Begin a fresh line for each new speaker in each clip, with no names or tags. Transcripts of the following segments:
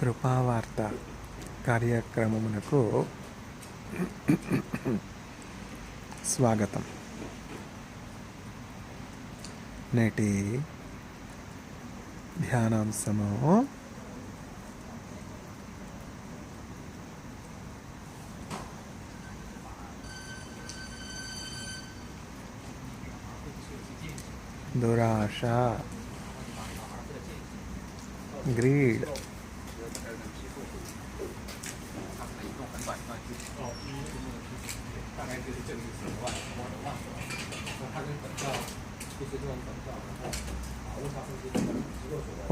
కృపావార్త కార్యక్రమమునకు స్వాగతం. నేటి ధ్యానాంశము దురాశ, గ్రీడ్.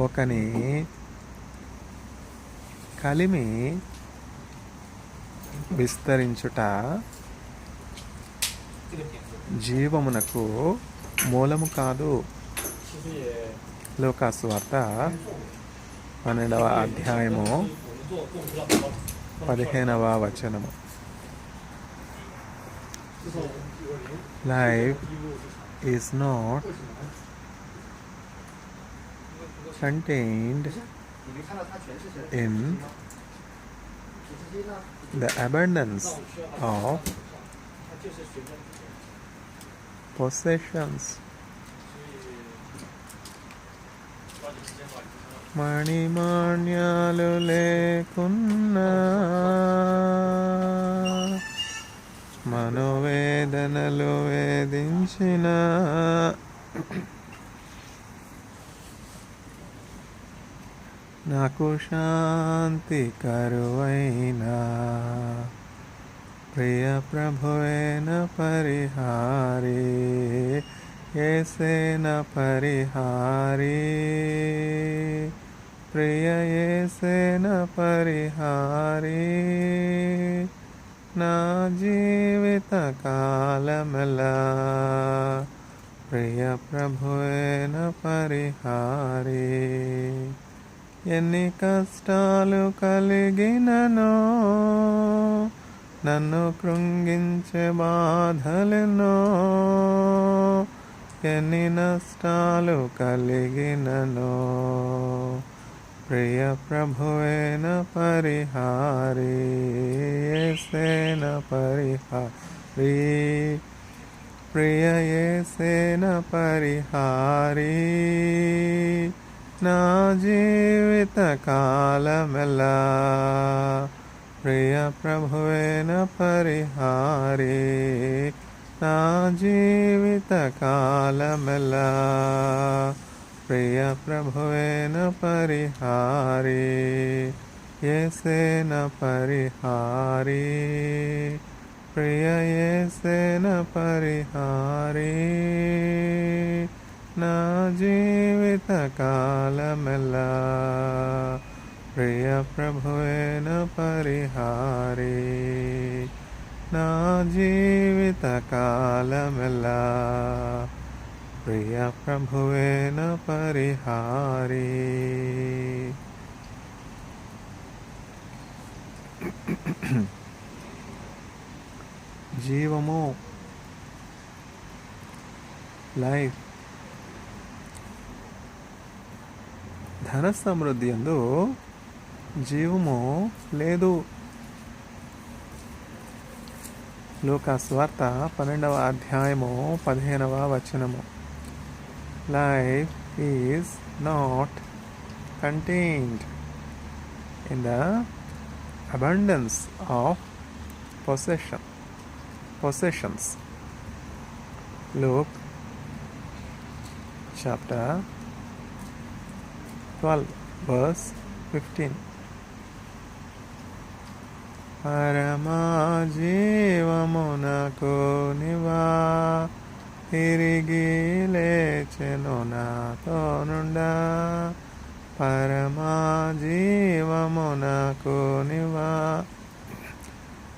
ఒకని కలిమి విస్తరించుట జీవమునకు మూలము కాదు. లూకాసు వార్త 12వ అధ్యాయము 15వ వచనము. Life is not contained in the abundance of possessions. మణిమాణ్యాలు లేకున్నా, మనోవేదనలు వేధించిన, నాకు శాంతి కరువైనా, ప్రియ ప్రభువేన పరిహారి, యేసేన పరిహారి, ప్రియ యేసేన పరిహారి. నా జీవిత కాలమెలా ప్రియ ప్రభువేన పరిహారి. ఎన్ని కష్టాలు కలిగిననో, నన్ను కృంగించే బాధలెన్నో, ఎన్ని నష్టాలు కలిగిననో, ప్రియ ప్రభువేన పరిహారి, యేసేన పరిహారి, ప్రియ యేసేన పరిహారి. నా జీవిత కాలమెలా ప్రియ ప్రభువేన పరిహారి. నా జీవిత కాలమెలా ప్రియ ప్రభువేన పరిహారి, యేసేన పరిహారి, ప్రియ యేసేన పరిహారి. నా జీవిత కాలమెలా ప్రియ ప్రభువేన పరిహారి. నా జీవిత కాలమెలా ప్రియ ప్రభువేన పరిహారి. జీవము, లైఫ్, ధన సమృద్ధి యందు జీవము లేదు. లూకాసు వార్త 12వ అధ్యాయము 15వ వచనము. Life is not contained in the abundance of possessions. Luke chapter 12 verse 15. పరమా జీవమునకు నివా, తిరిగి లేచెను నాతో నుండా. పరమా జీవమునకు నివా,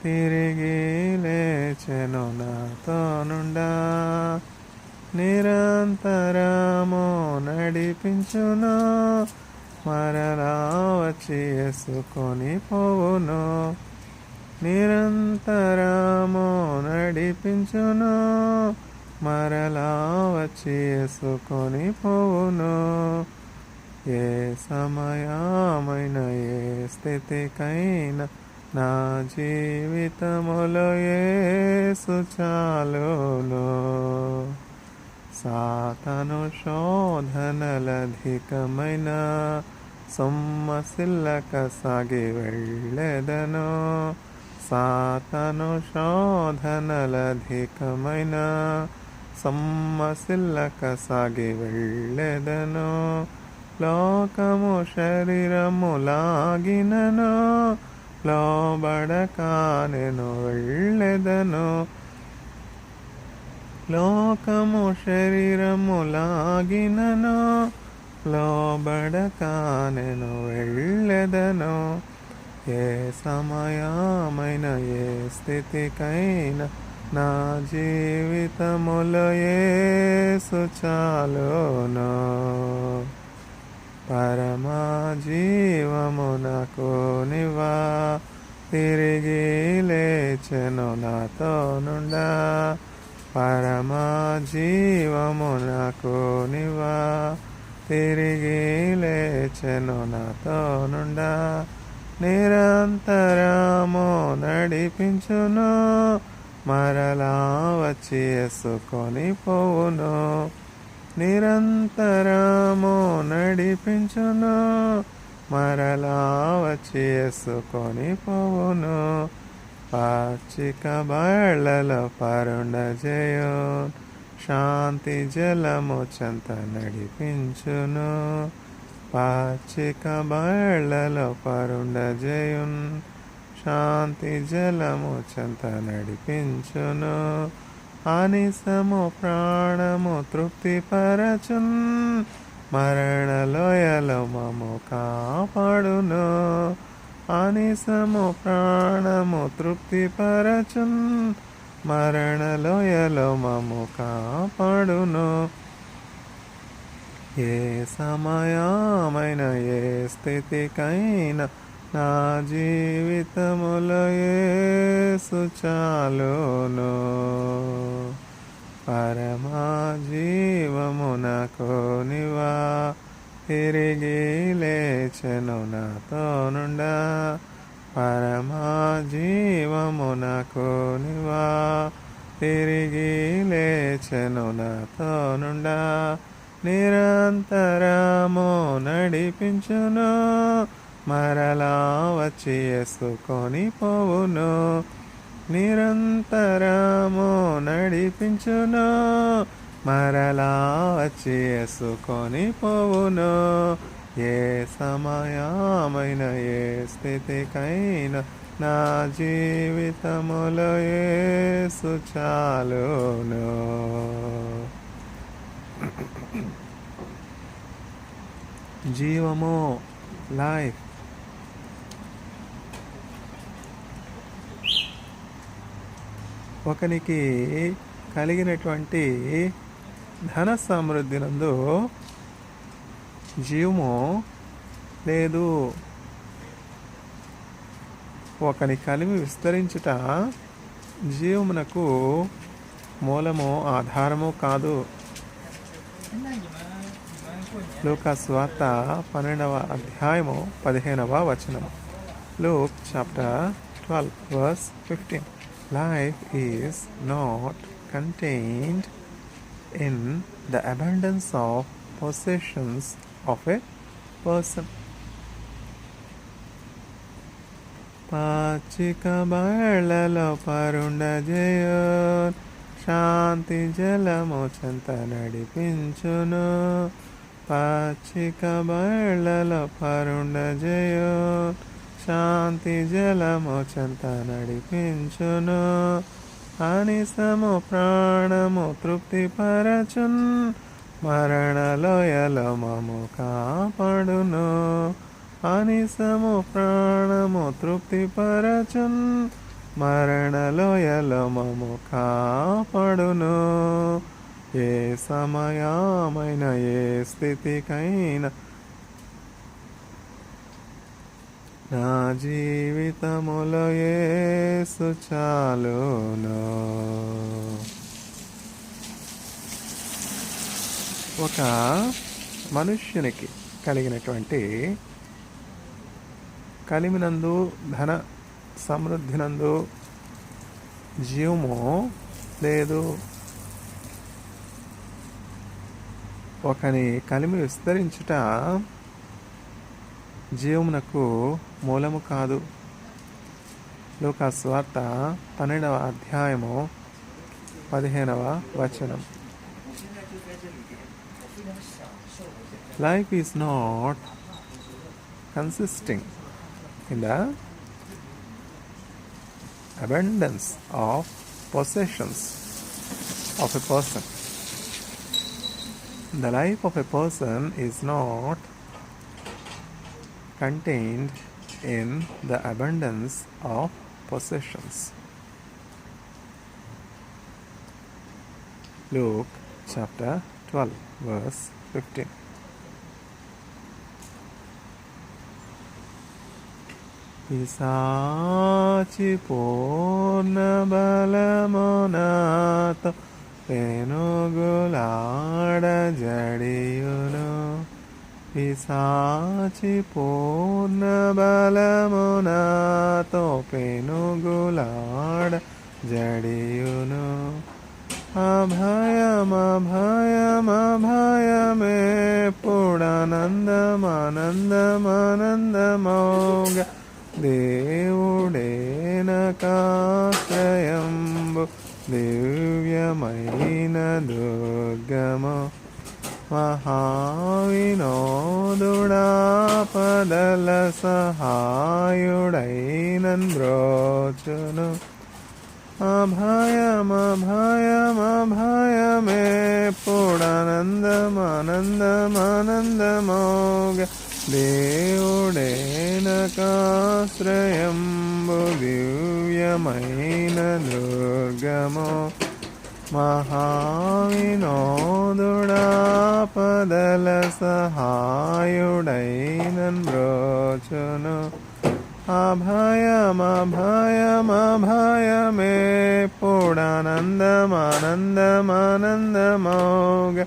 తిరిగి లేచెను నాతో నుండా. నిరంతరము నడిపించును, మరలా వచ్చి యేసుకొని పోవును. నిరంతరము నడిపించును, మరలా వచ్చి యేసుకొని పోవును. ఏ సమయమైన ఏ స్థితికైనా నా జీవితములో యేసు చాలును. సాతాను శోధనలధికమైన సొమ్మసిల్లక సాగి వెళ్ళెదను. సాతాను శోధనలధికమైన సొమ్మసిల్లక సాగి వెళ్ళెదను. లోకము శరీరము లాగినను లోబడక నేను వెళ్ళెదను. లోకము శరీరము లాగినను లోబడక నేను వెళ్ళెదను. ఏ సమయమైన ఏ స్థితికైనా నా జీవితములో యేసు చాలును. పరమా జీవము నాకు నివా తిరిగి లేచెను నాతో నుండా. పరమా జీవము నాకు నివా తిరిగి లేచెను నాతో నుండా. నిరంతరము నడిపించును మరలా వచ్చి ఎసుకొని పోవును. నిరంతరము నడిపించును మరలా వచ్చి ఎసుకొని పోవును. పాచిక బయళ్ళలో పరుండజేయు శాంతి జలము చెంత నడిపించును. పాచిక బయళ్ళలో పరుండజేయున్ శాంతి జలము చెంత నడిపించును. ఆనిసము ప్రాణము తృప్తిపరచున్ మరణలోయలో మము కాపాడును. ఆనిసము ప్రాణము తృప్తిపరచున్ మరణలోయలో మము కాపాడును. ఏ సమయమైన ఏ స్థితికైనా నా జీవితములో యేసు చాలును. పరమా జీవము నాకు నివా తిరిగి లేచెను నాతో నుండా. పరమా జీవము నాకు నివా తిరిగి లేచెను నాతో నుండా. నిరంతరము నడిపించును మరలా వచ్చి ఎసుకొని పోవును. నిరంతరము నడిపించును మరలా వచ్చి ఎసుకొని పోవును. ఏ సమయమైన ఏ స్థితికైనా నా జీవితములో యేసు చాలును. జీవము లైఫ్. ఒకనికి కలిగినటువంటి ధన సమృద్ధి నందు జీవము లేదు. ఒకని కలిమి విస్తరించుట జీవమునకు మూలము ఆధారము కాదు. లూకా సువార్త 12వ అధ్యాయము 15వ వచనము. Luke chapter 12 verse 15. Life is not contained in the abundance of possessions of a person. పాచిక బయళ్ళలో పరుండజేయు శాంతి జలము చెంత నడిపించును. పాచిక బయళ్ళలో పరుండజేయు శాంతి జలము చెంత నడిపించును. ఆనిసము ప్రాణము తృప్తిపరచున్ మరణలోయలో మము కాపాడును. ఆనిసము ప్రాణము తృప్తిపరచున్ మరణలోయలో మము కాపాడును. ఏ సమయమైన ఏ స్థితికైనా నా జీవితములో యేసు చాలును. ఒక మనుష్యునికి కలిగినటువంటి కలిమినందు ధన సమృద్ధినందు జీవము లేదు. ఒకని కలిమి విస్తరించుట జీవమునకు మూలము కాదు. లూకా సువార్త 12వ అధ్యాయము 15వ వచనం. Life is not consisting in the abundance of possessions of a person. The life of a person is not contained in the abundance of possessions. Luke chapter 12 verse 15. పిశాచి పూర్ణ బలమునాతో పెనుగులాడ జడియును. పిశాచి పూర్ణ బలమునాతో పెనుగులాడ జడియును. అభయమభయమభయమేప్పుడానందమానందమానందమౌగ దేవుడేనకాశ్రయంబు దివ్యమైన దుర్గము. మహావినోదుడాపదల సహాయుడైనన్ బ్రోచును. అభయమభయమభయమేప్పుడానందమానందమానందమౌగ దేవుడేనకాశ్రయంబు దివ్యమైన దుర్గము. మహావినోదుడాపదల సహాయుడైనన్ బ్రోచును. అభయమభయమభయమేప్పుడానందమానందమానందమౌగ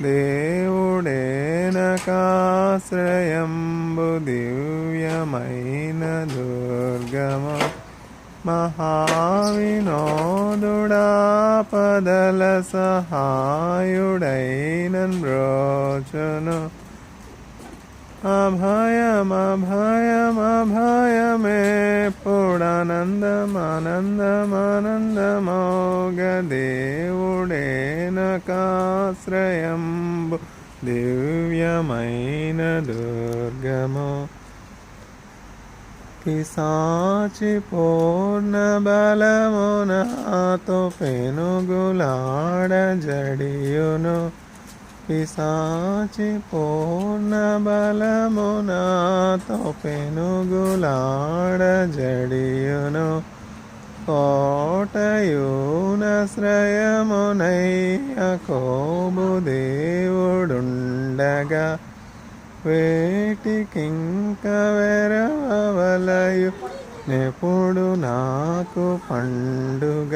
దేవుడేనకాశ్రయంబు దివ్యమైన దుర్గము. మహావినోదుడాపదల సహాయుడైనన్ బ్రోచును. అభయమభయమభయమేప్పుడానందమానందమానందమౌగ దేవుడేనకాశ్రయంబు దివ్యమైన దుర్గము. పిశాచి పూర్ణ బలమునాతో పెనుగులాడ జడియును. పిశాచి పూర్ణ బలమునాతో పెనుగులాడ జడియును. కోటయునశ్రయమునై యాకోబు దేవుడుండగా వేటికింక వెరవలయు నెప్పుడు నాకు పండుగ.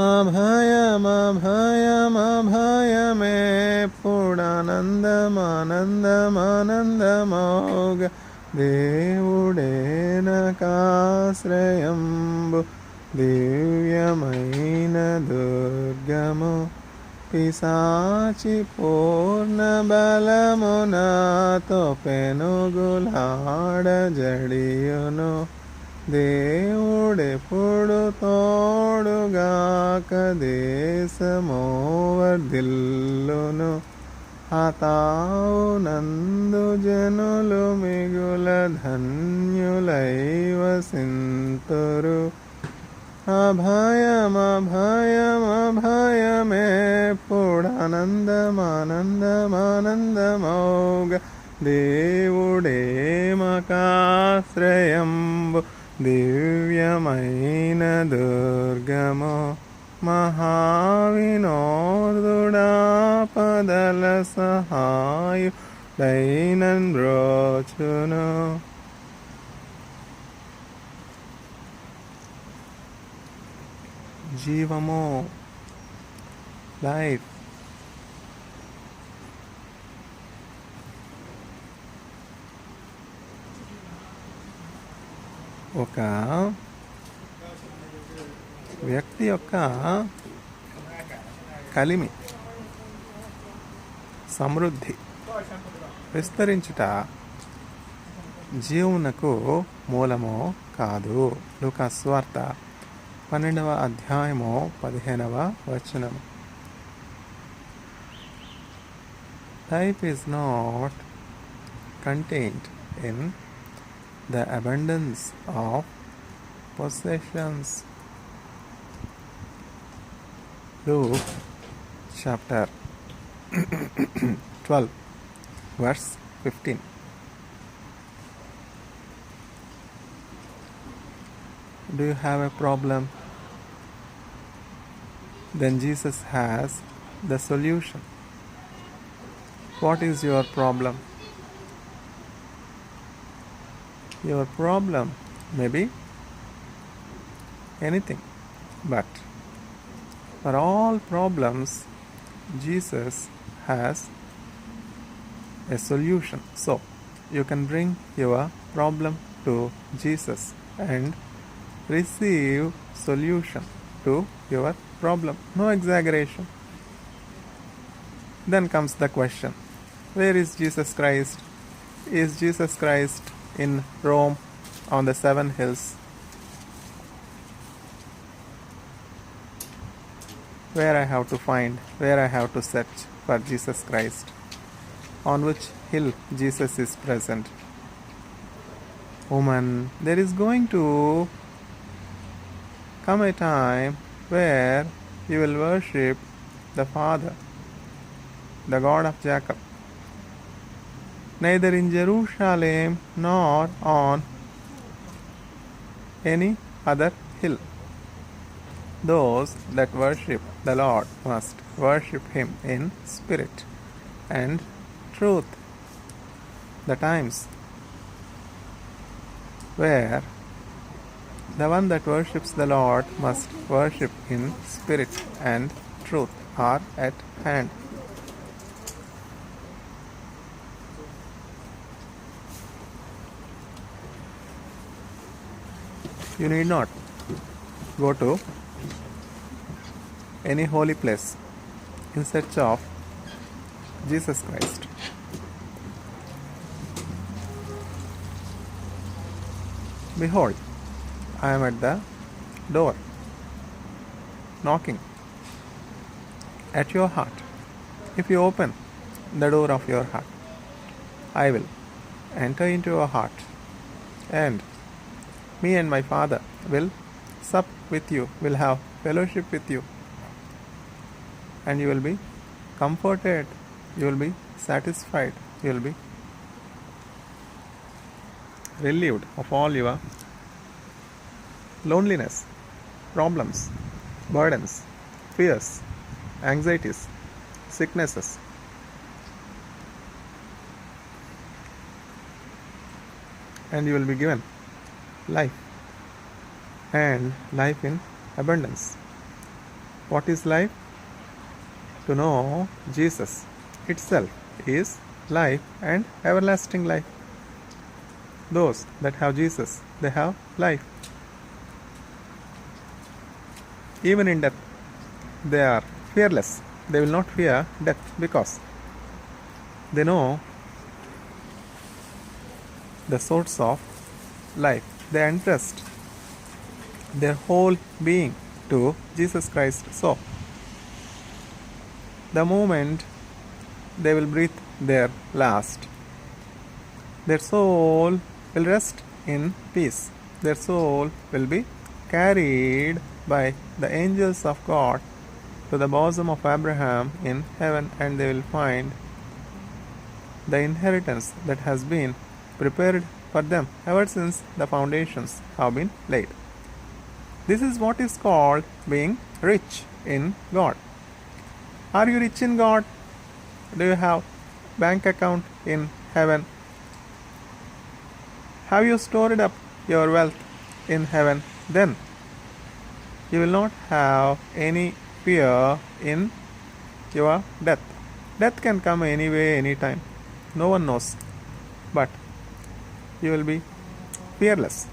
అభయమభయమభయమేప్పుడానందమానందమానందమౌగ దేవుడేనకాశ్రయంబు దివ్యమైన దుర్గము. పిశాచి పూర్ణ బలమునాతో పెనుగులాడ జడియును. దేవుడెప్పుడు తోడుగాక దేశము వర్ధిల్లును. హతావునందు జనులు మిగుల ధన్యులై వసింతురు. అభయమభయమభయమేప్పుడానందమానందమానందమౌగ దేవుడేమకాశ్రయంబు దివ్యమైన దుర్గము. మహావినోదుడాపదల సహాయుడైనన్ బ్రోచును. జీవము, లైఫ్, ఒక వ్యక్తి యొక్క కలిమి సమృద్ధి విస్తరించుట జీవునకు మూలము కాదు. లూకా సువార్త 12వ అధ్యాయము 15వ వచనము. Life is not contained in the abundance of possessions. Luke chapter 12 verse 15. Do you have a problem? Then Jesus has the solution. What is your problem? Your problem may be anything, but for all problems, Jesus has a solution. So, you can bring your problem to Jesus and receive solution to your problem. No exaggeration. Then comes the question, where is Jesus Christ? Is Jesus Christ in Rome on the 7 hills? Where I have to find, where I have to search for Jesus Christ? On which hill Jesus is present? Woman, there is going to come a time where you will worship the Father, the God of Jacob, neither in Jerusalem nor on any other hill. Those that worship the Lord must worship Him in spirit and truth. The times where the one that worships the Lord must worship in spirit and truth are at hand. You need not go to any holy place in search of Jesus Christ. Behold, I am at the door, knocking at your heart. If you open the door of your heart, I will enter into your heart, and me and my Father will sup with you, will have fellowship with you, and you will be comforted, you will be satisfied, you will be relieved of all your loneliness, problems, burdens, fears, anxieties, sicknesses. And you will be given life, and life in abundance. What is life? To know Jesus itself is life and everlasting life. Those that have Jesus, they have life. Even in death, they are fearless. They will not fear death because they know the source of life. They entrust their whole being to Jesus Christ. So, the moment they will breathe their last, their soul will rest in peace. Their soul will be carried by the angels of God to the bosom of Abraham in heaven, and they will find the inheritance that has been prepared for them ever since the foundations have been laid. This is what is called being rich in God. Are you rich in God? Do you have bank account in heaven? Have you stored up your wealth in heaven? Then you will not have any fear in your death. Death can come anyway, anytime. No one knows. But you will be fearless.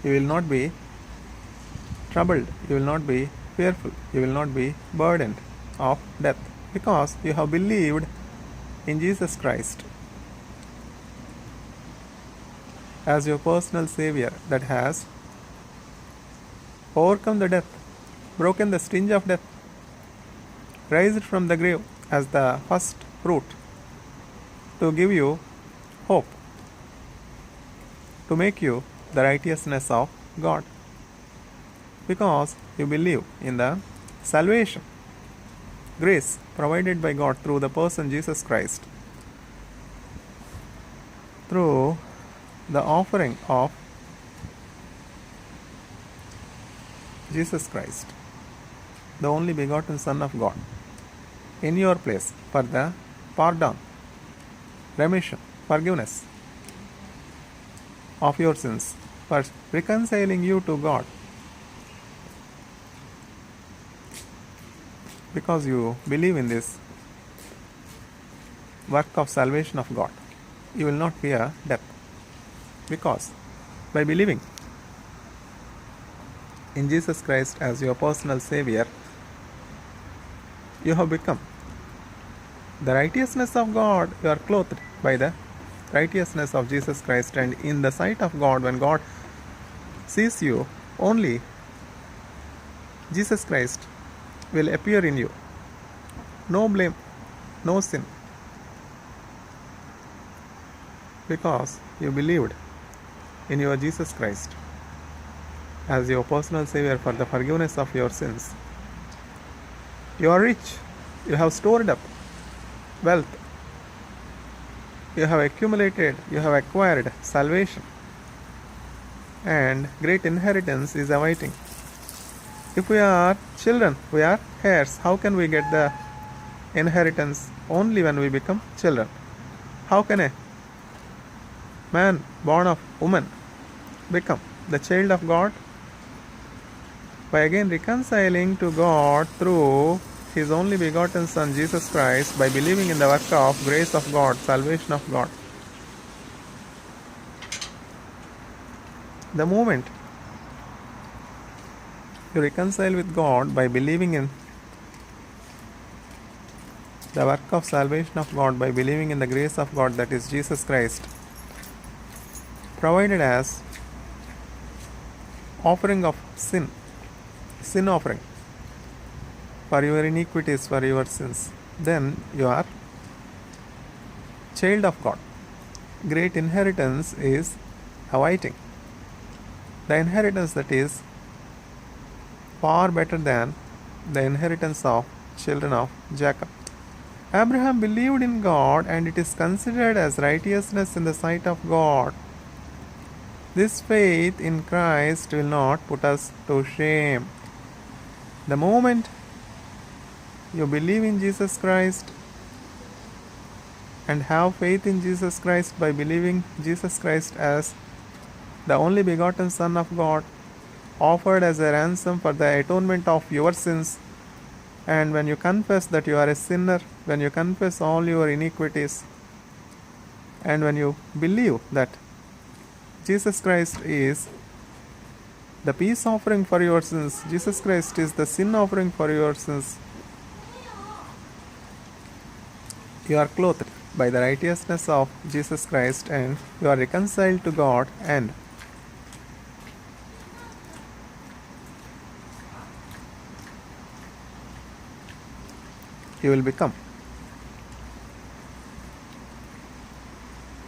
You will not be troubled, you will not be fearful, you will not be burdened of death, because you have believed in Jesus Christ as your personal Savior that has overcome the death, broken the sting of death, raised from the grave as the first fruit to give you hope, to make you the righteousness of God, because you believe in the salvation, grace provided by God through the person Jesus Christ, through the offering of Jesus Christ, the only begotten Son of God, in your place for the pardon, remission, forgiveness of your sins, for reconciling you to God, because you believe in this work of salvation of God. You will not fear death, because by believing in Jesus Christ as your personal Savior, you have become the righteousness of God. You are clothed by the righteousness of Jesus Christ, and in the sight of God, when God sees you, only Jesus Christ will appear in you. No blame, no sin, because you believed in your Jesus Christ as your personal Savior for the forgiveness of your sins. You are rich, you have stored up wealth, you have accumulated, you have acquired salvation, and great inheritance is awaiting. If we are children, we are heirs. How can we get the inheritance? Only when we become children. How can a man born of woman become the child of God? By again reconciling to God through His only begotten Son Jesus Christ, by believing in the work of grace of God, salvation of God. The moment you reconcile with God by believing in the work of salvation of God, by believing in the grace of God, that is Jesus Christ, provided as offering of sin offering for your iniquities, for your sins, then you are child of God. Great inheritance is awaiting. The inheritance that is far better than the inheritance of children of Jacob. Abraham believed in God, and it is considered as righteousness in the sight of God. This faith in Christ will not put us to shame. The moment you believe in Jesus Christ and have faith in Jesus Christ by believing Jesus Christ as the only begotten Son of God, offered as a ransom for the atonement of your sins, and when you confess that you are a sinner, when you confess all your iniquities, and when you believe that Jesus Christ is the peace offering for your sins, Jesus Christ is the sin offering for your sins, you are clothed by the righteousness of Jesus Christ, and you are reconciled to God, and you will become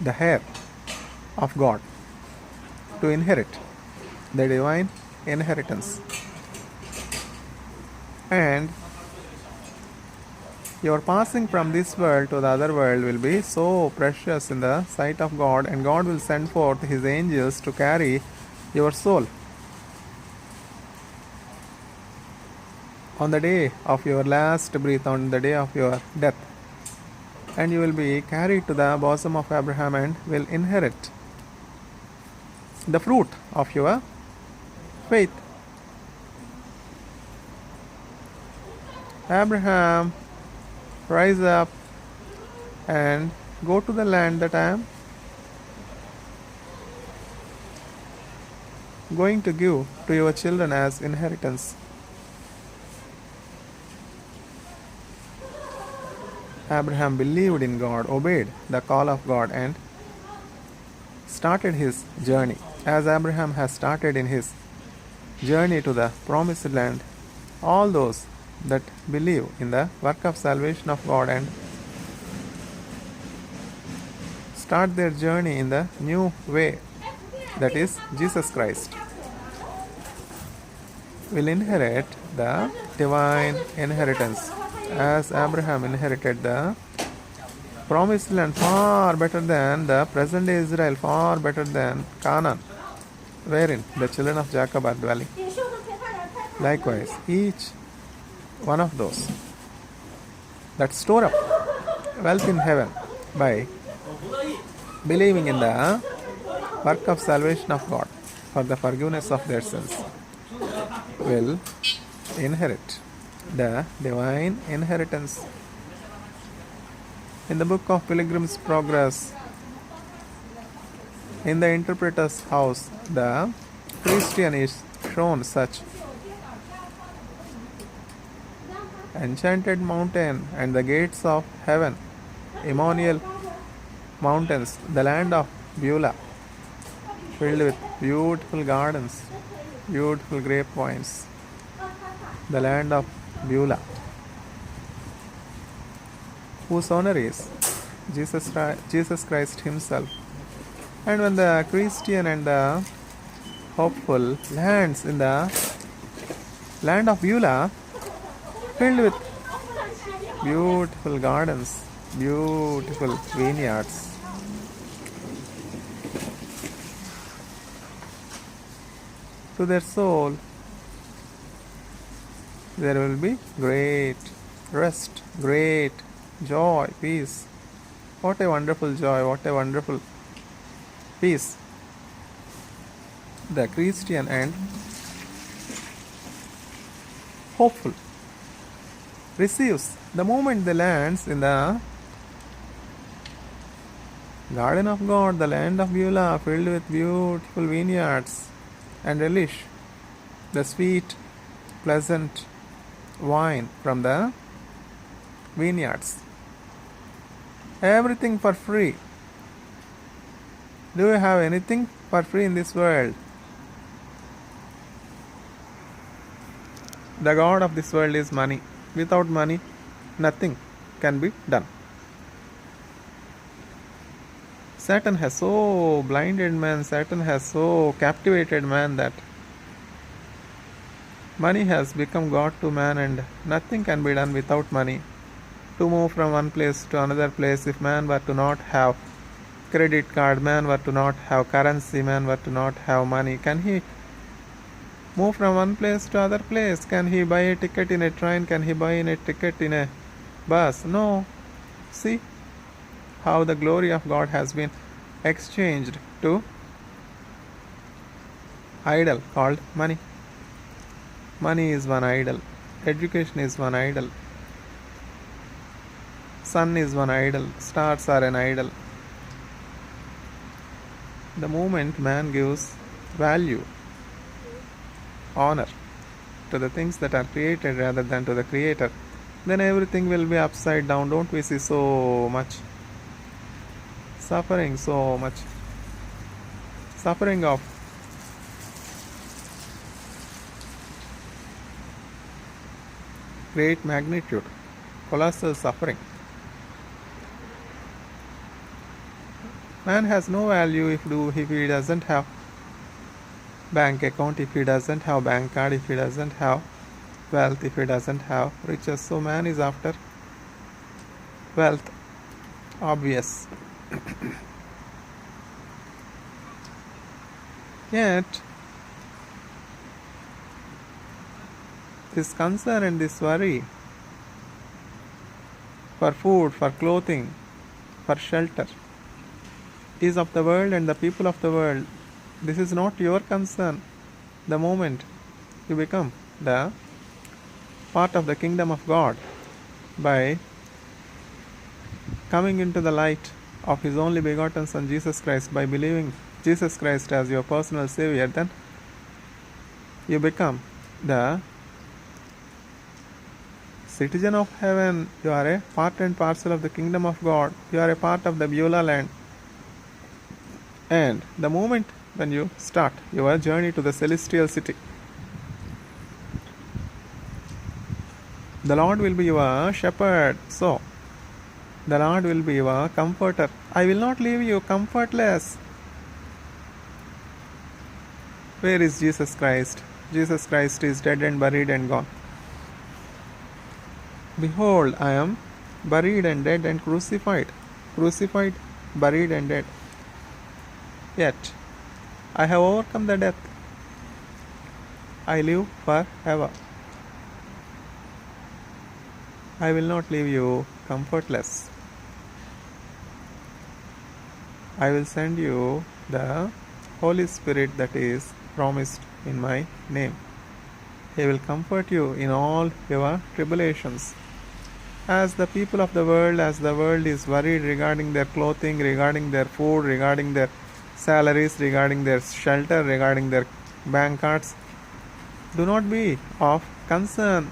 the heir of God, to inherit the divine inheritance. And your passing from this world to the other world will be so precious in the sight of God, and God will send forth His angels to carry your soul on the day of your last breath, on the day of your death, and you will be carried to the bosom of Abraham and will inherit the fruit of your faith. Abraham, rise up and go to the land that I am going to give to your children as inheritance? Abraham believed in God, obeyed the call of God, and started his journey. As Abraham has started in his journey to the promised land, all those that believe in the work of salvation of God and start their journey in the new way, that is Jesus Christ, will inherit the divine inheritance. As Abraham inherited the promised land far better than the present day Israel, far better than Canaan, wherein the children of Jacob are dwelling. Likewise, each one of those that store up wealth in heaven by believing in the work of salvation of God for the forgiveness of their sins will inherit the divine inheritance. In the book of Pilgrim's Progress, in the interpreter's house, the Christian is shown such enchanted mountain and the gates of heaven, Emmanuel mountains, the land of Beulah, filled with beautiful gardens, beautiful grape vines, the land of Beulah, whose owner is Jesus Christ himself. And when the Christian and the hopeful lands in the land of Beulah, filled with beautiful gardens, beautiful vineyards, to their soul there will be great rest, great joy, peace. What a wonderful joy, what a wonderful peace the Christian and hopeful receives the moment they lands in the garden of God, the land of Beulah, filled with beautiful vineyards, and relish the sweet, pleasant wine from the vineyards. Everything for free. Do you have anything for free in this world? The God of this world is money. Without money, nothing can be done. Satan has so blinded man, Satan has so captivated man that money has become God to man, and nothing can be done without money. To move from one place to another place, if man were to not have credit card, man were to not have currency, man were to not have money, can he move from one place to other place? Can he buy a ticket in a train? Can he buy a ticket in a bus? No. See how the glory of God has been exchanged to idol called money. Money is one idol. Education is one idol. Sun is one idol. Stars are an idol. The moment man gives value, honor to the things that are created rather than to the Creator, then everything will be upside down. Don't we see so much suffering, so much suffering of great magnitude, colossal suffering. Man has no value if he doesn't have bank account, if he doesn't have bank card, if he doesn't have wealth, if he doesn't have riches. So man is after wealth, obvious. Yet this concern and this worry for food, for clothing, for shelter is of the world and the people of the world. This is not your concern. The moment you become the part of the kingdom of God by coming into the light of His only begotten Son Jesus Christ, by believing Jesus Christ as your personal Savior, then you become the citizen of heaven. You are a part and parcel of the kingdom of God. You are a part of the Beulah land. And the moment when you start your journey to the celestial city, the Lord will be your shepherd. So, the Lord will be your comforter. I will not leave you comfortless. Where is Jesus Christ? Jesus Christ is dead and buried and gone. Behold, I am buried and dead and crucified. Crucified, buried and dead. Yet, I have overcome the death. I live forever. I will not leave you comfortless. I will send you the Holy Spirit that is promised in my name. He will comfort you in all your tribulations. As the people of the world, as the world is worried regarding their clothing, regarding their food, regarding their salaries, regarding their shelter, regarding their bank cards, do not be of concern.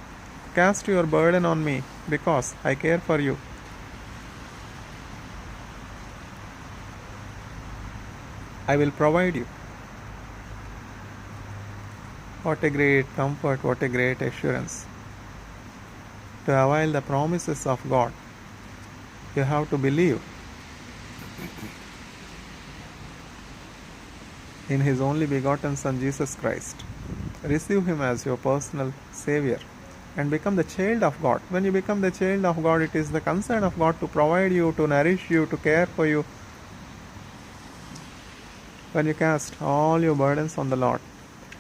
Cast your burden on me, because I care for you. I will provide you. What a great comfort, what a great assurance. To avail the promises of God, you have to believe in His only begotten Son, Jesus Christ. Receive Him as your personal Savior and become the child of God. When you become the child of God, it is the concern of God to provide you, to nourish you, to care for you. When you cast all your burdens on the Lord,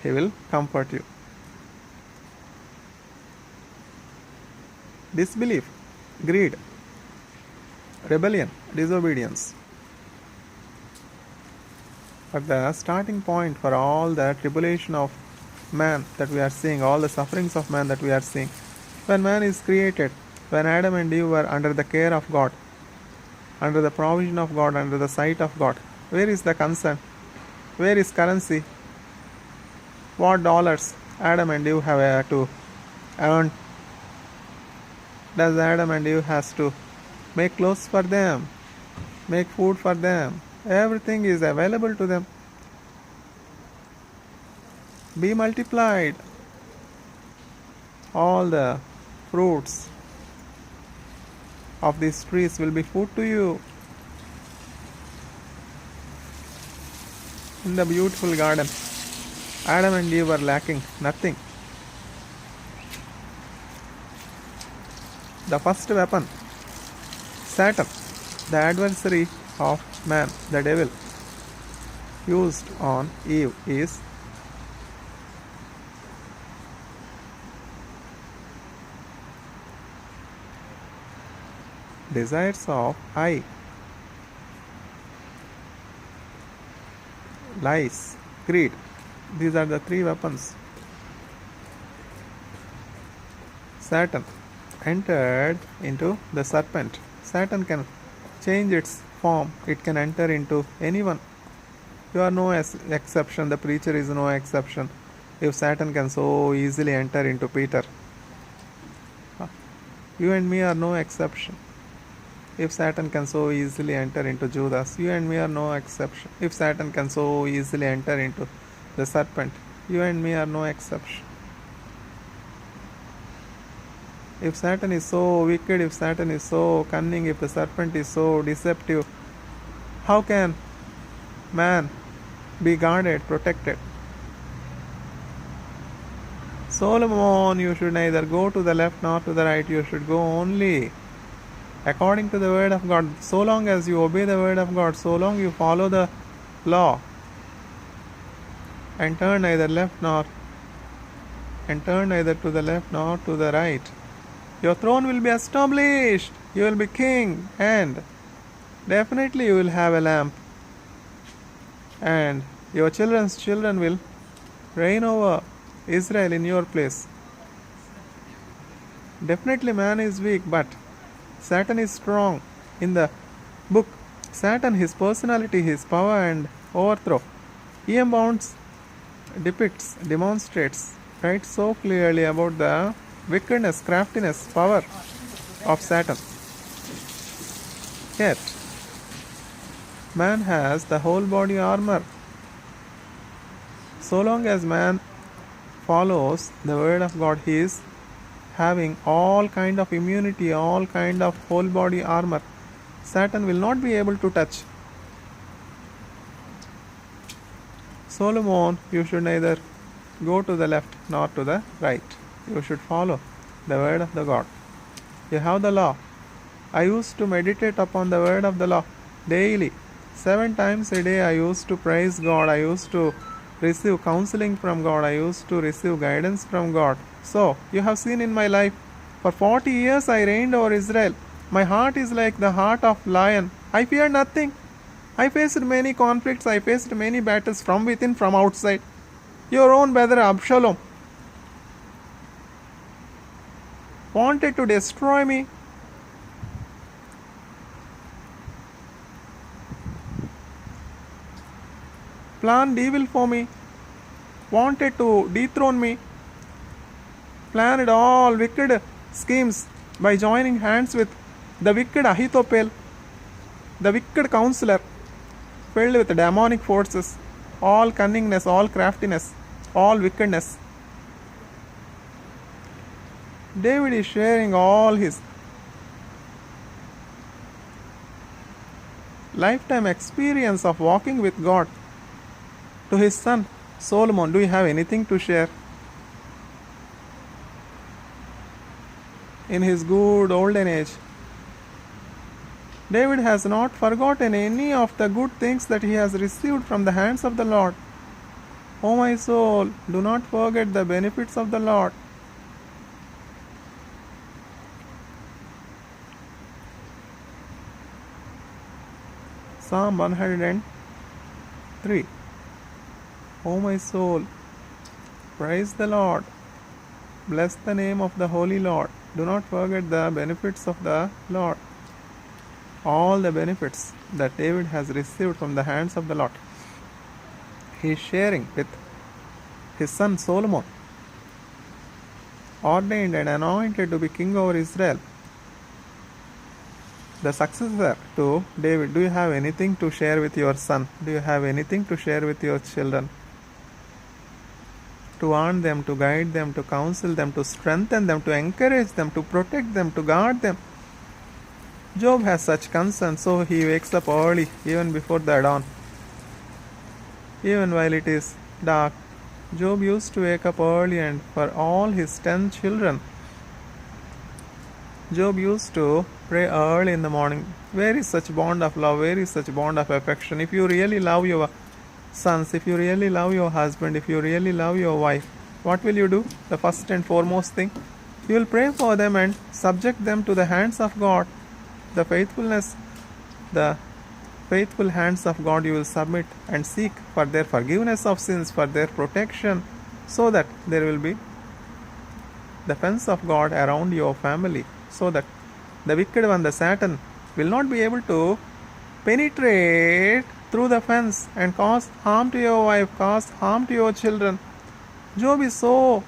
He will comfort you. Disbelief, greed, rebellion, disobedience. But the starting point for all the tribulation of man that we are seeing, all the sufferings of man that we are seeing, when man is created, when Adam and Eve were under the care of God, under the provision of God, under the sight of God, where is the concern? Where is currency? What dollars Adam and Eve have to earn? Does Adam and Eve has to make clothes for them, make food for them? Everything is available to them. Be multiplied. All the fruits of these trees will be food to you. In the beautiful garden, Adam and Eve were lacking nothing. The first weapon, Satan, the adversary of man, the devil, used on Eve is desires of eye, lies, greed. These are the three weapons. Satan entered into the serpent. Satan can change its form. It can enter into anyone. You are no exception. The preacher is no exception. If Satan can so easily enter into Peter, you and me are no exception. If Satan can so easily enter into Judas, you and me are no exception. If Satan can so easily enter into the serpent, you and me are no exception. If Satan is so wicked, if Satan is so cunning, if the serpent is so deceptive, how can man be guarded, protected? Solomon, you should neither go to the left nor to the right, you should go only according to the word of God. So long as you obey the word of God, so long you follow the law and turn neither to the left nor to the right, your throne will be established. You will be king, and definitely you will have a lamp, and your children's children will reign over Israel in your place. Definitely man is weak, but Satan is strong. In the book, Satan, his personality, his power and overthrow, he abounds demonstrates, writes so clearly about the wickedness, craftiness, power of Satan. Yet, man has the whole body armor. So long as man follows the word of God, he is having all kind of immunity, all kind of whole body armor. Satan will not be able to touch. Solomon, you should neither go to the left nor to the right. You should follow the word of the God. You have the law. I used to meditate upon the word of the law daily. 7 times a day I used to praise God. I used to receive counseling from God. I used to receive guidance from God. So, you have seen in my life, for 40 years I reigned over Israel. My heart is like the heart of lion. I fear nothing. I faced many conflicts. I faced many battles from within, from outside. Your own brother Absalom wanted to destroy me. Planned evil for me. Wanted to dethrone me. Planned all wicked schemes by joining hands with the wicked Ahithophel, the wicked counselor, filled with demonic forces, all cunningness, all craftiness, all wickedness. David is sharing all his lifetime experience of walking with God to his son Solomon. Do you have anything to share? In his good olden age, David has not forgotten any of the good things that he has received from the hands of the Lord. O my soul, do not forget the benefits of the Lord. Psalm 103. O my soul, praise the Lord. Bless the name of the Holy Lord. Do not forget the benefits of the Lord. All the benefits that David has received from the hands of the Lord, he is sharing with his son Solomon, ordained and anointed to be king over Israel, the successor to David. Do you have anything to share with your son? Do you have anything to share with your children? To warn them, to guide them, to counsel them, to strengthen them, to encourage them, to protect them, to guard them. Job has such concern, so he wakes up early, even before the dawn. Even while it is dark, Job used to wake up early, and for all his 10 children, Job used to pray early in the morning. Where is such bond of love? Where is such bond of affection? If you really love your sons, if you really love your husband, if you really love your wife, what will you do? The first and foremost thing, you will pray for them and subject them to the hands of God. The faithful hands of God you will submit and seek for their forgiveness of sins, for their protection, so that there will be the fence of God around your family, so that the wicked one, the Satan, will not be able to penetrate through the fence and cause harm to your wife, cause harm to your children. Job is so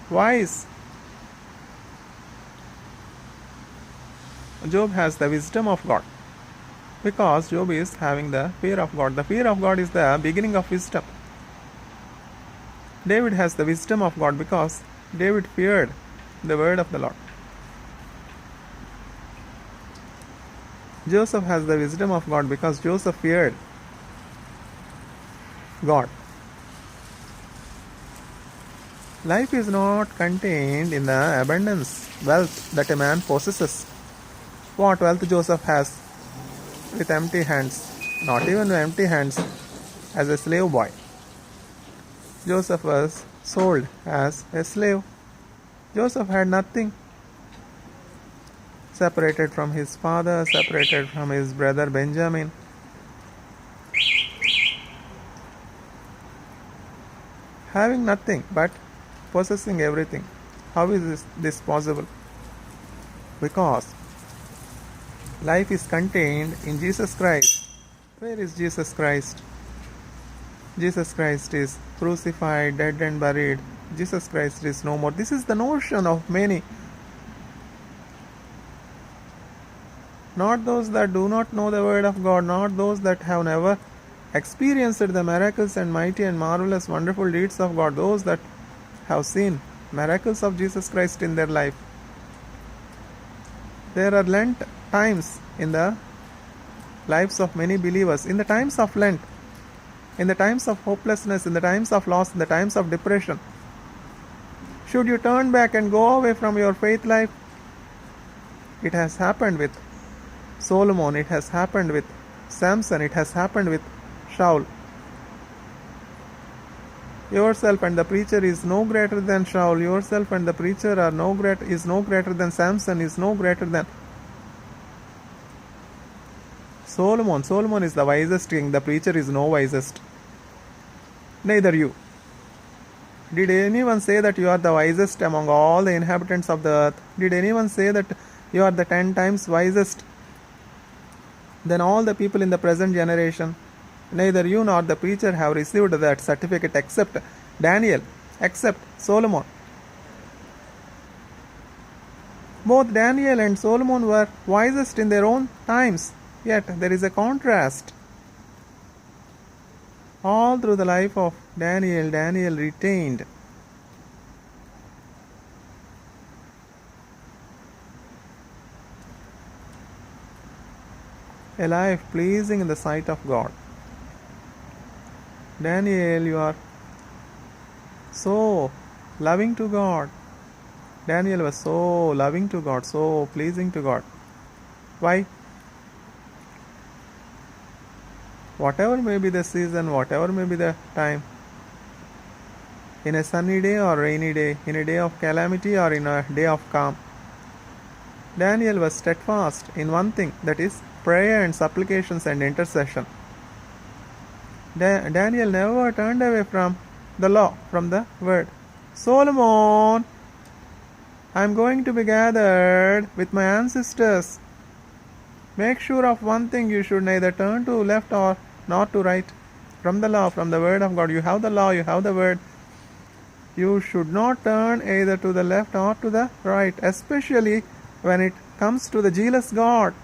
wise. Job has the wisdom of God because Job is having the fear of God. The fear of God is the beginning of wisdom. David has the wisdom of God because David feared the word of the Lord. Joseph has the wisdom of God because Joseph feared God. Life is not contained in the abundance, wealth that a man possesses. What wealth Joseph has with empty hands? Not even empty hands. As a slave boy, Joseph was sold as a slave. Joseph had nothing. Separated from his father, separated from his brother Benjamin. Having nothing but possessing everything. How is this possible? Because life is contained in Jesus Christ. Where is Jesus Christ? Jesus Christ is crucified, dead and buried. Jesus Christ is no more. This is the notion of many. Not those that do not know the word of God, not those that have never experienced the miracles and mighty and marvelous wonderful deeds of God, those that have seen miracles of Jesus Christ in their life. There are Lent times in the lives of many believers. In the times of Lent, in the times of hopelessness, in the times of loss, in the times of depression, should you turn back and go away from your faith life? It has happened with Solomon, it has happened with Samson, it has happened with Shaul. Yourself and the preacher is no greater than Shaul. Yourself and the preacher is no greater than Samson, is no greater than Solomon. Solomon is the wisest king. The preacher is no wisest. Neither you. Did anyone say that you are the wisest among all the inhabitants of the earth? Did anyone say that you are the 10 times wisest than all the people in the present generation? Neither you nor the preacher have received that certificate except Daniel, except Solomon. Both Daniel and Solomon were wisest in their own times, yet there is a contrast. All through the life of Daniel, Daniel retained a life pleasing in the sight of God. Daniel, you are so loving to God. Daniel was so loving to God, so pleasing to God. Why? Whatever may be the season, whatever may be the time, in a sunny day or rainy day, in a day of calamity or in a day of calm, Daniel was steadfast in one thing, that is prayer and supplications and intercession. Daniel never turned away from the law, from the word. Solomon, I am going to be gathered with my ancestors. Make sure of one thing, you should neither turn to left or not to right from the law, from the word of God. You have the law, you have the word. You should not turn either to the left or to the right, especially when it comes to the jealous God.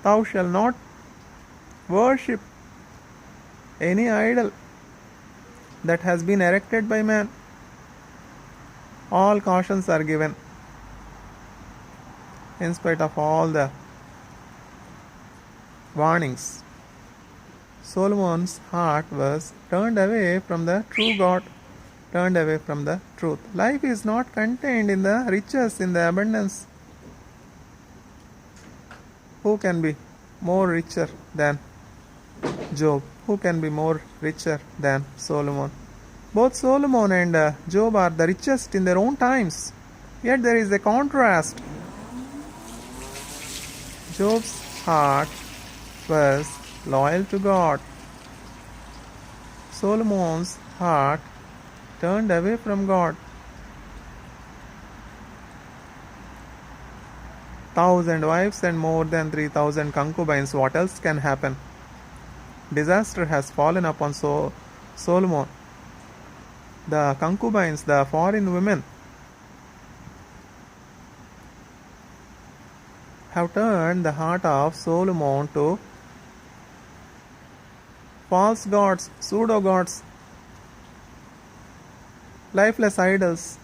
Thou shalt not worship any idol that has been erected by man. All cautions are given. In spite of all the warnings, Solomon's heart was turned away from the true God, turned away from the truth. Life is not contained in the riches, in the abundance. Who can be more richer than Job? Who can be more richer than Solomon? Both Solomon and Job are the richest in their own times. Yet there is a contrast. Job's heart was loyal to God. Solomon's heart turned away from God. 1,000 wives and more than 3,000 concubines. What else can happen? Disaster has fallen upon Solomon. The concubines, the foreign women, have turned the heart of Solomon to false gods, pseudo gods, lifeless idols.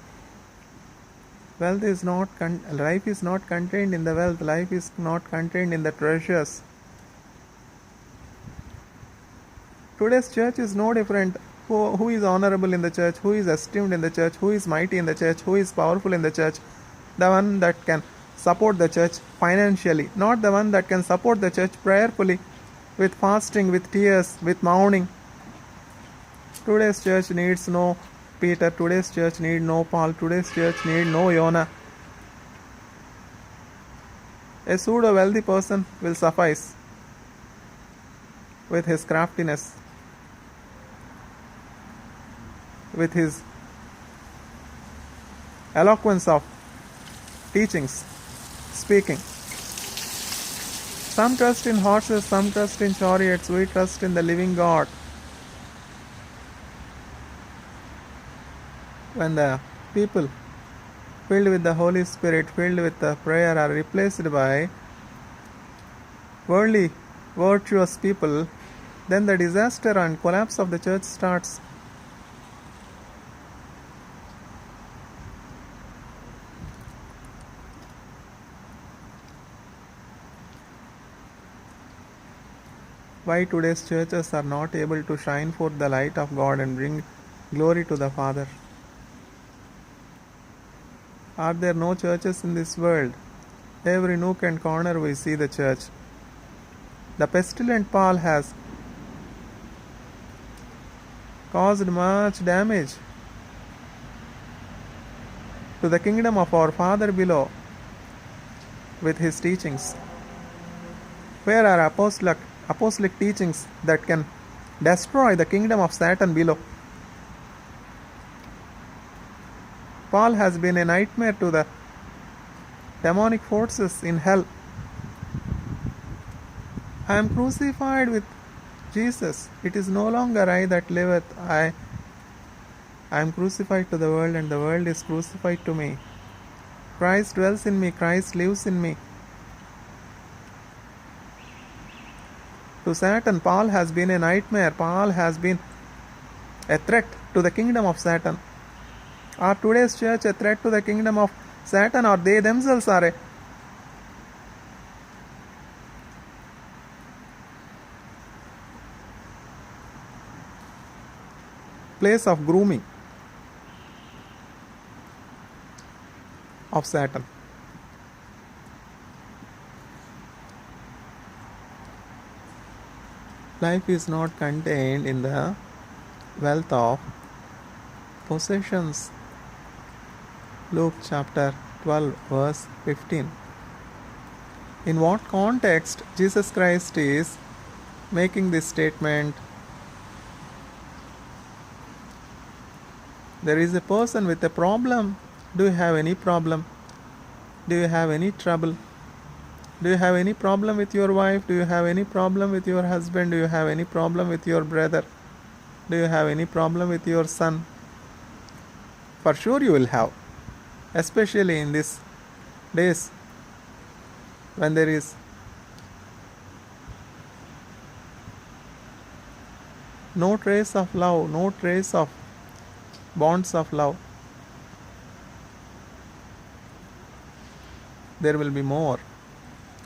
Life is not contained in the wealth. Life is not contained in the treasures. Today's church is no different. Who is honorable in the church? Who is esteemed in the church? Who is mighty in the church? Who is powerful in the church? The one that can support the church financially, not the one that can support the church prayerfully, with fasting, with tears, with mourning. Today's church needs no Peter. Today's church needs no Paul. Today's church needs no Jonah. A pseudo wealthy person will suffice with his craftiness, with his eloquence of teachings, speaking. Some trust in horses, some trust in chariots. We trust in the living God. when the people filled with the Holy Spirit, filled with the prayer, are replaced by worldly, virtuous people, then the disaster and collapse of the church starts. Why today's churches are not able to shine forth the light of God and bring glory to the Father? Are there no churches in this world? Every nook and corner we see the church. The pestilent Paul has caused much damage to the kingdom of our Father below with his teachings. Where are apostolic teachings that can destroy the kingdom of Satan below? Paul has been a nightmare to the demonic forces in hell. I am crucified with Jesus. It is no longer I that liveth. I am crucified to the world, and the world is crucified to me. Christ dwells in me. Christ lives in me. To Satan, Paul has been a nightmare. Paul has been a threat to the kingdom of Satan. Are today's church a threat to the kingdom of Satan, or they themselves are a place of grooming of Satan? Life is not contained in the wealth of possessions. Luke chapter 12 verse 15. In what context Jesus Christ is making this statement? There is a person with a problem. Do you have any problem? Do you have any trouble? Do you have any problem with your wife? Do you have any problem with your husband? Do you have any problem with your brother? Do you have any problem with your son? For sure you will have, especially in these days when there is no trace of love, no trace of bonds of love. There will be more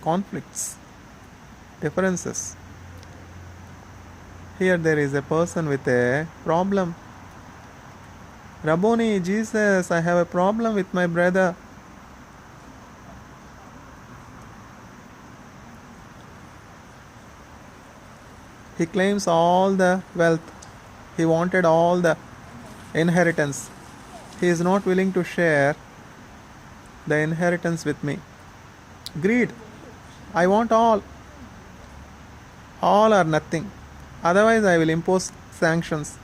conflicts, differences. Here there is a person with a problem. Rabboni, Jesus, I have a problem with my brother. He claims all the wealth. He wanted all the inheritance. He is not willing to share the inheritance with me. Greed. I want all or nothing. Otherwise I will impose sanctions.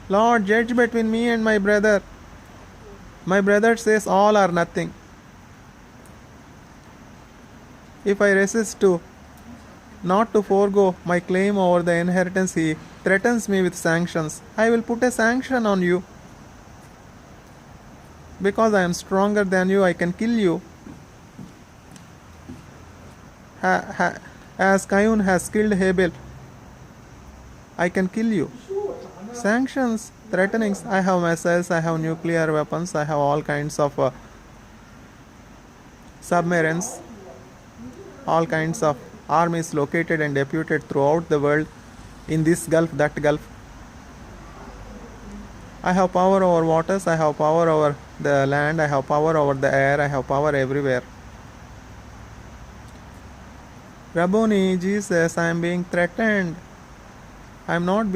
Lord, judge between me and my brother. My brother says all or nothing. If I resist not to forego my claim over the inheritance, he threatens me with sanctions. I will put a sanction on you. Because I am stronger than you, I can kill you. As Cain has killed Abel, I can kill you. Sanctions, threatenings. I have missiles, I have nuclear weapons, I have all kinds of submarines, all kinds of armies located and deputed throughout the world, in this gulf, that gulf. I have power over waters, I have power over the land, I have power over the air, I have power everywhere. Rabboni, Jesus, I am being threatened. I am not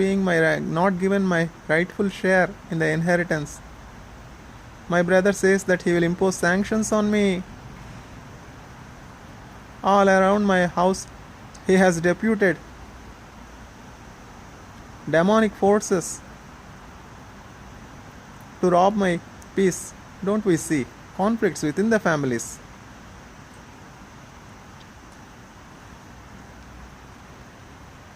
given my rightful share in the inheritance. My brother says that he will impose sanctions on me. All around my house, he has deputed demonic forces to rob my peace. Don't we see conflicts within the families?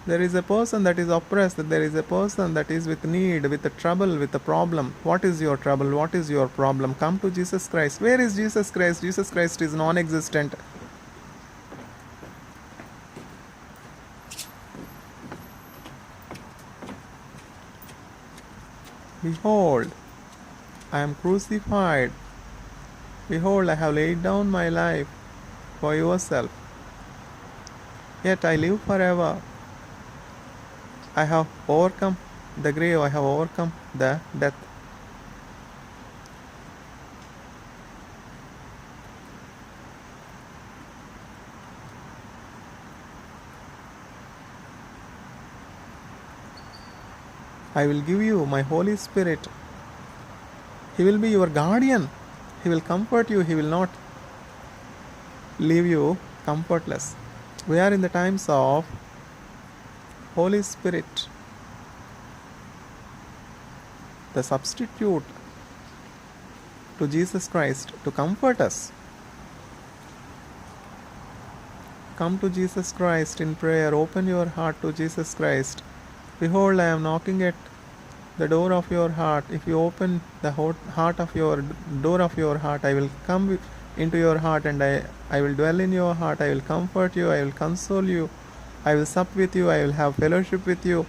There is a person that is oppressed. There is a person that is with need, with a trouble, with a problem. What is your trouble? What is your problem? Come to Jesus Christ. Where is Jesus Christ? Jesus Christ is non existent. Behold, I am crucified. Behold, I have laid down my life for yourself. Yet I live forever. I have overcome the grave. I have overcome the death. I will give you my Holy Spirit. He will be your guardian. He will comfort you. He will not leave you comfortless. We are in the times of Holy Spirit, the substitute to Jesus Christ to comfort us. Come to Jesus Christ in prayer. Open your heart to Jesus Christ. Behold, I am knocking at the door of your heart. If you open the heart of your door of your heart, I will come into your heart and I will dwell in your heart. I will comfort you. I will console you. I will sup with you. I will have fellowship with you.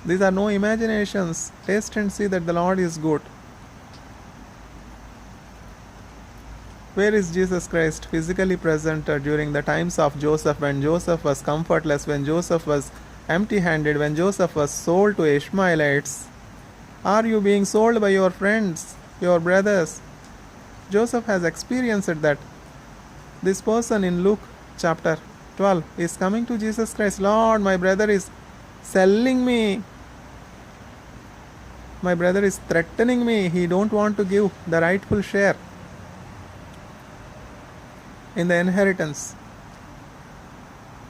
These are no imaginations. Taste and see that the Lord is good. Where is Jesus Christ physically present during the times of Joseph, when Joseph was comfortless, when Joseph was empty-handed, when Joseph was sold to Ishmaelites? Are you being sold by your friends, your brothers? Joseph has experienced that. This person in Luke chapter 12 is coming to Jesus Christ. Lord, my brother is selling me. My brother is threatening me. He don't want to give the rightful share in the inheritance.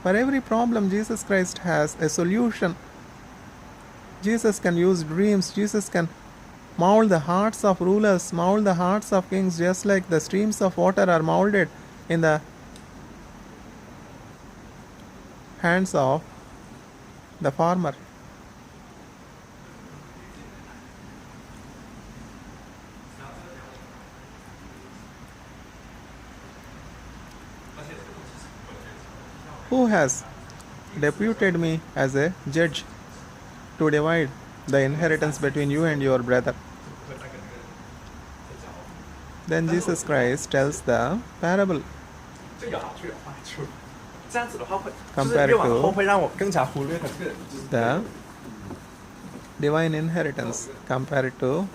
For every problem, Jesus Christ has a solution. Jesus can use dreams. Jesus can mold the hearts of rulers, mold the hearts of kings, just like the streams of water are molded in the hands of the farmer. Who has deputed me as a judge to divide the inheritance between you and your brother? Then Jesus Christ tells the parable. Compare to the divine inheritance, compared to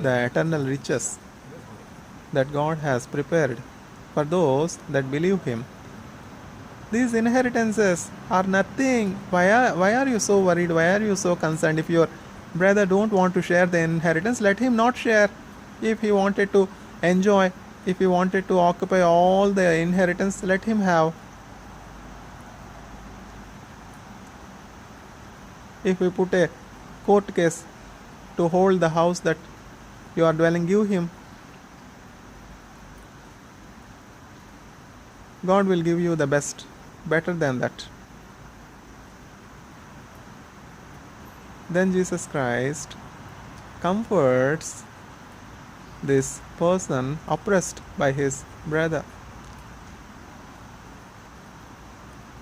the eternal riches that God has prepared for those that believe Him. These inheritances are nothing. Why are you so worried? Why are you so concerned? If your brother don't want to share the inheritance, let him not share. If he wanted to enjoy, if he wanted to occupy all the inheritance, let him have. If we put a court case to hold the house that you are dwelling, give him. God will give you the best, better than that. Then Jesus Christ comforts this person oppressed by his brother.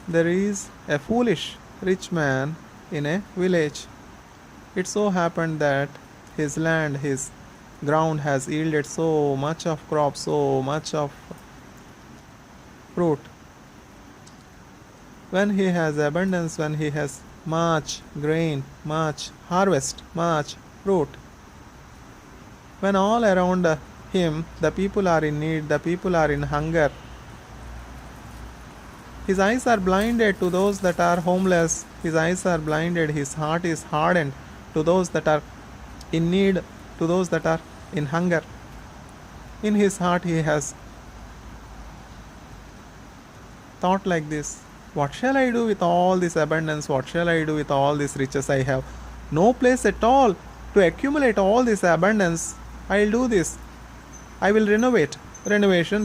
There is a foolish rich man in a village. It so happened that his land, his ground has yielded so much of crop, so much of fruit. When he has abundance, when he has much grain, much harvest, much fruit, when all around him the people are in need, the people are in hunger, his eyes are blinded to those that are homeless, his eyes are blinded, his heart is hardened to those that are in need, to those that are in hunger. In his heart he has thought like this: what shall I do with all this abundance? What shall I do with all these riches I have? No place at all to accumulate all this abundance. I'll do this. I will renovate. Renovation.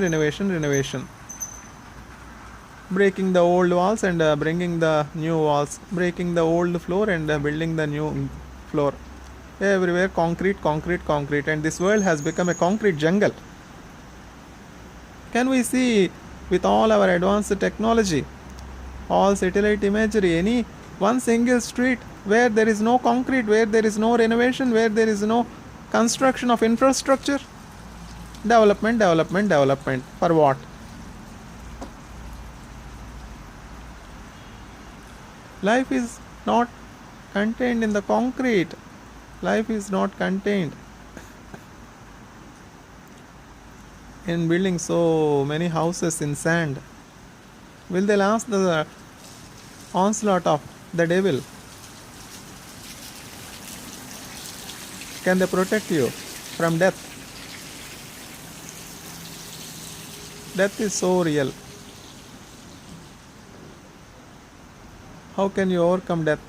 breaking the old walls and bringing the new walls, breaking the old floor and building the new floor. Everywhere concrete, concrete, concrete, and this world has become a concrete jungle. Can we see with all our advanced technology, all satellite imagery, any one single street where there is no concrete, where there is no renovation, where there is no construction of infrastructure? Development, development, development. For what? Life is not contained in the concrete. Life is not contained in building so many houses in sand. Will they last the onslaught of the devil? Can they protect you from death? Death is so real. How can you overcome death?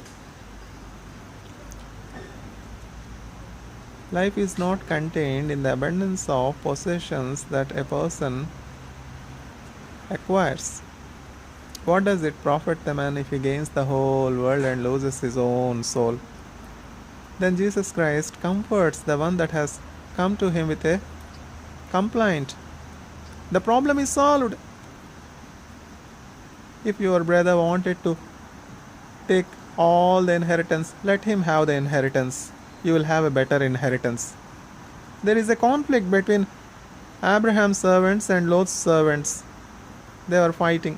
Life is not contained in the abundance of possessions that a person acquires. What does it profit the man if he gains the whole world and loses his own soul? Then Jesus Christ comforts the one that has come to him with a complaint. The problem is solved. If your brother wanted to take all the inheritance, let him have the inheritance. You will have a better inheritance. There is a conflict between Abraham's servants and Lot's servants. They were fighting.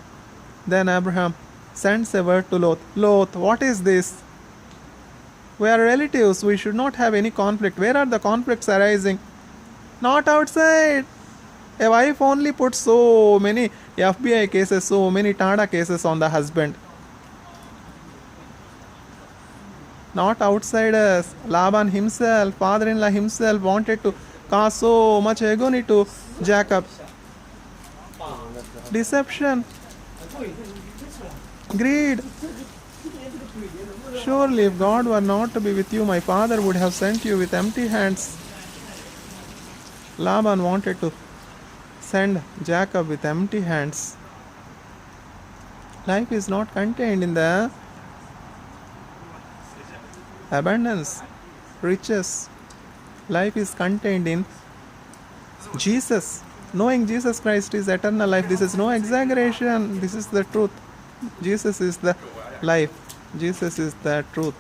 Then Abraham sends a word to Lot. Lot, what is this? We are relatives. We should not have any conflict. Where are the conflicts arising? Not outside. A wife only puts so many FBI cases, so many Tada cases on the husband. Not outsiders. Laban himself, father-in-law himself, wanted to cause so much agony to Jacob. Deception. Greed. Surely, if God were not to be with you, my father would have sent you with empty hands. Laban wanted to send Jacob with empty hands. Life is not contained in the abundance, riches. Life is contained in Jesus. Knowing Jesus Christ is eternal life. This is no exaggeration. This is the truth. Jesus is the life. Jesus is the truth.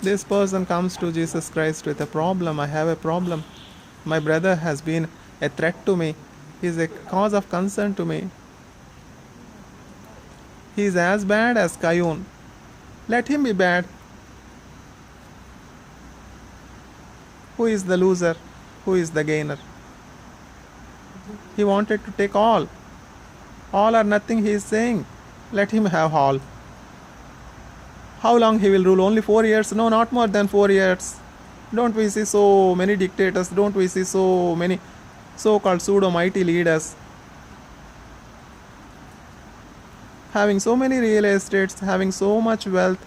This person comes to Jesus Christ with a problem. I have a problem. My brother has been a threat to me. He is a cause of concern to me. He is as bad as Cain. Let him be bad. Who is the loser? Who is the gainer? He wanted to take all. All or nothing, he is saying. Let him have all. How long he will rule? Only 4 years? No, not more than 4 years. Don't we see so many dictators? Don't we see so many so-called pseudo-mighty leaders having so many real estates, having so much wealth?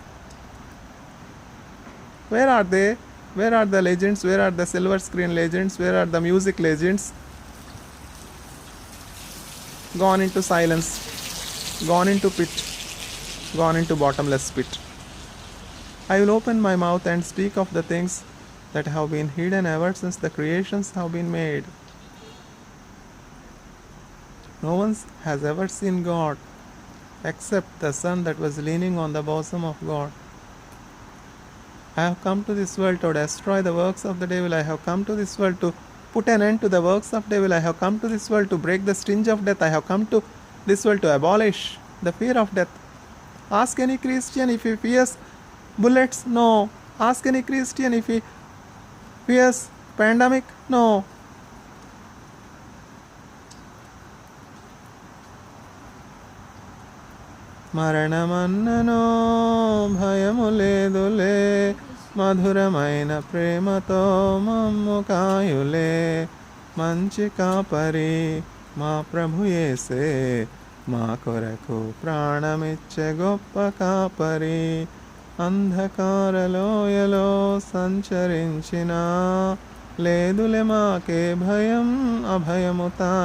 Where are they? Where are the legends? Where are the silver screen legends? Where are the music legends? Gone into silence, gone into pit, gone into bottomless pit. I will open my mouth and speak of the things that have been hidden ever since the creations have been made. No one has ever seen God except the Son that was leaning on the bosom of God. I have come to this world to destroy the works of the devil. I have come to this world to put an end to the works of devil. I have come to this world to break the sting of death. I have come to this world to abolish the fear of death. Ask any Christian if he fears bullets. No. Ask any Christian if he fears pandemic. No. మరణమన్ననో భయము లేదులే మధురమైన ప్రేమతో మమ్ము కాయులే మంచి కాపరి మా ప్రభు యేసే మా కొరకు ప్రాణమిచ్చే గొప్ప కాపరి అంధకారలోయలో సంచరించిన లేదులే మాకే భయం అభయముతా